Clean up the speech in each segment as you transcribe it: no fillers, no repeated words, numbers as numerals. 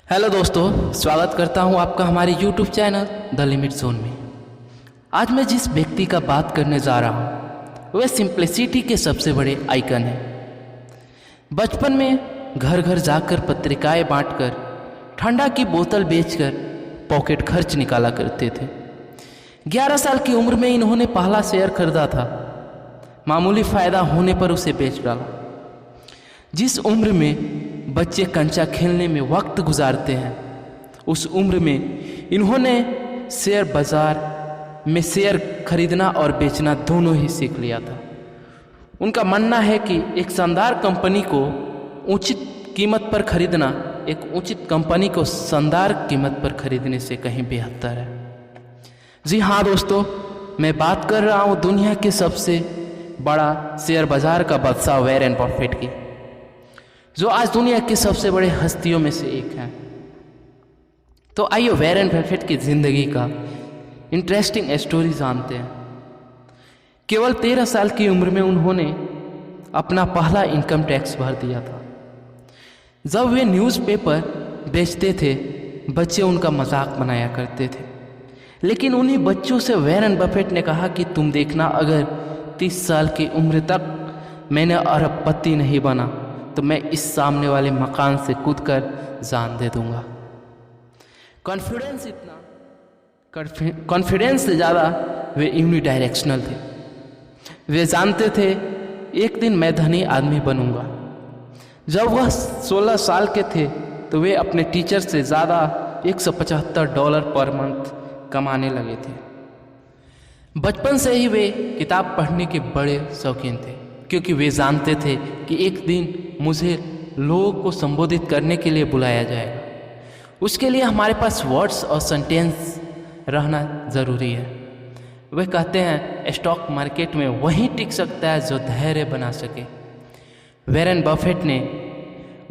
Hello दोस्तों, स्वागत करता हूं आपका हमारे YouTube channel the limit zone में। आज मैं जिस व्यक्ति का बात करने जा रहा हूं वह सिंप्लिसिटी के सबसे बड़े आइकन है। बचपन में घर घर जाकर पत्रिकाएं बांटकर, ठंडा की बोतल बेचकर पॉकेट खर्च निकाला करते थे। 11 साल की उम्र में इन्होंने पहला शेयर खरीदा था। मामूली फ़ायदा होने पर उसे बेच डाला। जिस उम्र में बच्चे कंचा खेलने में वक्त गुजारते हैं, उस उम्र में इन्होंने शेयर बाजार में शेयर खरीदना और बेचना दोनों ही सीख लिया था। उनका मानना है कि एक शानदार कंपनी को उचित कीमत पर खरीदना एक उचित कंपनी को शानदार कीमत पर खरीदने से कहीं बेहतर है। जी हाँ दोस्तों, मैं बात कर रहा हूँ दुनिया के सबसे बड़ा शेयर बाजार का बादशाह वॉरेन बफेट की, जो आज दुनिया की सबसे बड़े हस्तियों में से एक हैं। तो आइए वॉरेन बफेट की ज़िंदगी का इंटरेस्टिंग स्टोरी जानते हैं। केवल 13 साल की उम्र में उन्होंने अपना पहला इनकम टैक्स भर दिया था। जब वे न्यूज़पेपर बेचते थे, बच्चे उनका मजाक बनाया करते थे, लेकिन उन्हीं बच्चों से वॉरेन बफेट ने कहा कि तुम देखना, अगर 30 साल की उम्र तक मैंने अरबपति नहीं बना तो मैं इस सामने वाले मकान से कूदकर जान दे दूंगा। कॉन्फिडेंस से ज़्यादा वे यूनिडायरेक्शनल थे। वे जानते थे एक दिन मैं धनी आदमी बनूंगा। जब वह 16 साल के थे तो वे अपने टीचर से ज़्यादा $175 पर मंथ कमाने लगे थे। बचपन से ही वे किताब पढ़ने के बड़े शौकीन थे, क्योंकि वे जानते थे कि एक दिन मुझे लोगों को संबोधित करने के लिए बुलाया जाएगा। उसके लिए हमारे पास वर्ड्स और सेंटेंस रहना ज़रूरी है। वे कहते हैं स्टॉक मार्केट में वही टिक सकता है जो धैर्य बना सके। वॉरेन बफेट ने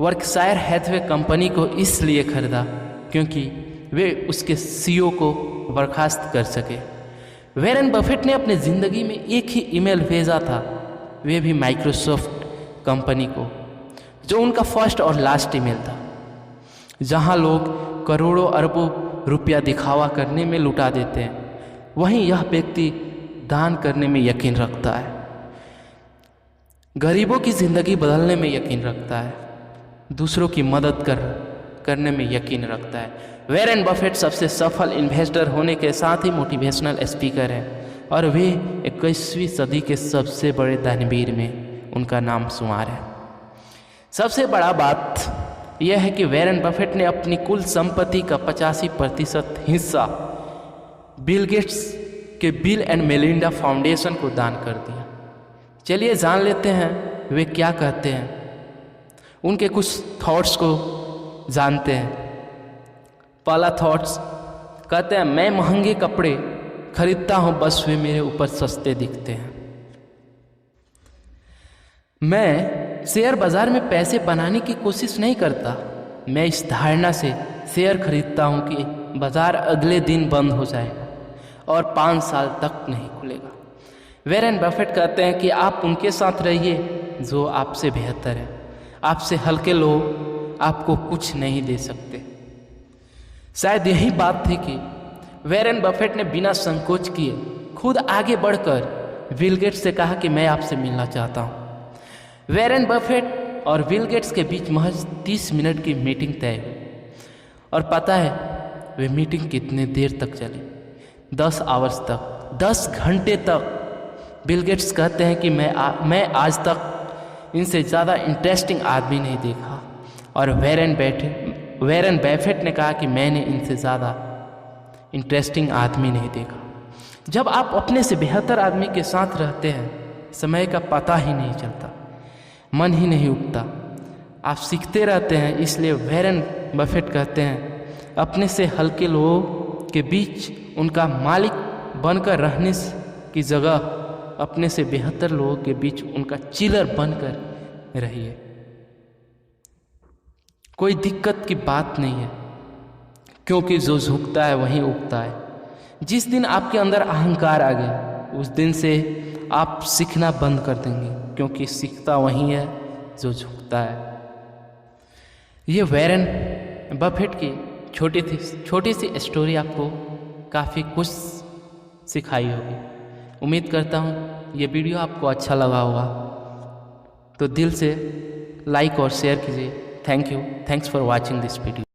वर्कशायर हैथवे कंपनी को इसलिए खरीदा क्योंकि वे उसके सीईओ को बर्खास्त कर सके। वॉरेन बफेट ने अपनी ज़िंदगी में एक ही ईमेल भेजा था, वे भी माइक्रोसॉफ्ट कंपनी को, जो उनका फर्स्ट और लास्ट ईमेल था। जहां लोग करोड़ों अरबों रुपया दिखावा करने में लुटा देते हैं, वहीं यह व्यक्ति दान करने में यकीन रखता है, गरीबों की ज़िंदगी बदलने में यकीन रखता है, दूसरों की मदद करने में यकीन रखता है। वॉरेन बफेट सबसे सफल इन्वेस्टर होने के साथ ही मोटिवेशनल स्पीकर हैं, और वे 21वीं सदी के सबसे बड़े दानवीर में उनका नाम शुमार है। सबसे बड़ा बात यह है कि वॉरेन बफेट ने अपनी कुल संपत्ति का 85% हिस्सा बिल गेट्स के बिल एंड मेलिंडा फाउंडेशन को दान कर दिया। चलिए जान लेते हैं वे क्या कहते हैं, उनके कुछ थॉट्स को जानते हैं। पहला थॉट्स कहते हैं, मैं महंगे कपड़े खरीदता हूँ, बस वे मेरे ऊपर सस्ते दिखते हैं। मैं शेयर बाजार में पैसे बनाने की कोशिश नहीं करता। मैं इस धारणा से शेयर खरीदता हूँ कि बाजार अगले दिन बंद हो जाएगा और 5 साल तक नहीं खुलेगा। वॉरेन बफेट कहते हैं कि आप उनके साथ रहिए जो आपसे बेहतर है। आपसे हल्के लोग आपको कुछ नहीं दे सकते। शायद यही बात थी कि वॉरेन बफेट ने बिना संकोच किए खुद आगे बढ़कर बिल गेट्स से कहा कि मैं आपसे मिलना चाहता हूँ। वॉरेन बफेट और बिल गेट्स के बीच महज 30 मिनट की मीटिंग तय हुई, और पता है वे मीटिंग कितने देर तक चली? 10 आवर्स तक, 10 घंटे तक। बिल गेट्स कहते हैं कि मैं आज तक इनसे ज़्यादा इंटरेस्टिंग आदमी नहीं देखा, और वॉरेन बफेट ने कहा कि मैंने इनसे ज़्यादा इंटरेस्टिंग आदमी नहीं देखा। जब आप अपने से बेहतर आदमी के साथ रहते हैं, समय का पता ही नहीं चलता, मन ही नहीं उठता, आप सीखते रहते हैं। इसलिए वॉरेन बफेट कहते हैं, अपने से हल्के लोगों के बीच उनका मालिक बनकर रहने की जगह अपने से बेहतर लोगों के बीच उनका चिलर बनकर रहिए। कोई दिक्कत की बात नहीं है, क्योंकि जो झुकता है वहीं उगता है। जिस दिन आपके अंदर अहंकार आ गया, उस दिन से आप सीखना बंद कर देंगे, क्योंकि सीखता वही है जो झुकता है। ये वॉरेन बफेट की छोटी सी स्टोरी आपको काफ़ी कुछ सिखाई होगी। उम्मीद करता हूँ ये वीडियो आपको अच्छा लगा होगा, तो दिल से लाइक और शेयर कीजिए। Thank you, thanks for watching this video.